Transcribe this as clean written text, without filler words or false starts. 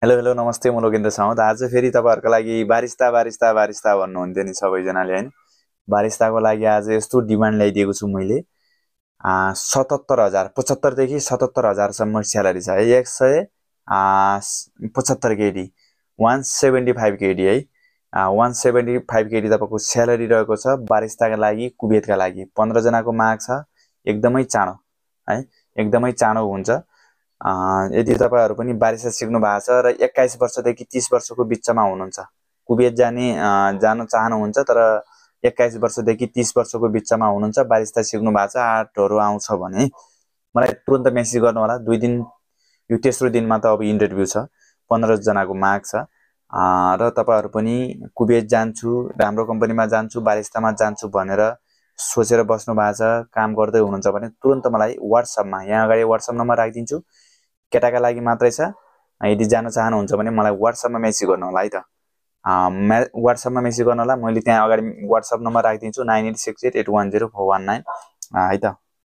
Hello hello नमस्ते, म Lokendra Saud. आज फेरि तपाईँहरूको लागि बारिस्ता बारिस्ता बारिस्ता भन्नुहुन्थ्यो नि सबैजनाले होइन। बारिस्ताको लागि आज यस्तो डिमान्ड ल्याइदिएको छु मैले। 77,000 75 देखि 77,000सम्म स्यालेरी छ है। 175 केडी 175 केडी है। 175 केडी तपाईँको स्यालेरी रहेको छ बारिस्ताका लागि, कुवेतका लागि। 15 जनाको माग छ, एकदमै चाँडो है, एकदमै चाँडो हुन्छ। यदि तपाईँहरू पनि बारिस्ता सिक्नु भएको छ र 21 वर्षदेखि 30 वर्षको बिचमा हुनुहुन्छ, कुवेत जान चाहनुहुन्छ तर 21 वर्षदेखि 30 वर्षको बिचमा हुनुहुन्छ, बारिस्ता सिक्नु भएको छ, आर्टहरू आउँछ भने मलाई तुरन्त मेसेज गर्नु होला। 2 दिन, यो तेस्रो दिनमा त अब इन्टरभ्यू छ। 15 जनाको माग छ र तपाईँहरू पनि कुवेत जान्छु, राम्रो कम्पनीमा जान्छु, बारिस्तामा जान्छु भनेर सोचेर बस्नु भएको छ, काम गर्दै हुनुहुन्छ भने तुरन्त मलाई व्हाट्सएपमा, यहाँ अगाडि व्हाट्सएप नम्बर राखिदिन्छु, केटाका लागि मात्रै छ। यदि जान चाहनुहुन्छ भने मलाई व्हाट्सएपमा मेसेज गर्नु होला है त। व्हाट्सएपमा मेसेज गर्नु होला, मैले त्यहाँ अगाडि व्हाट्सएप नम्बर राखिदिन्छु 9868810419 है त।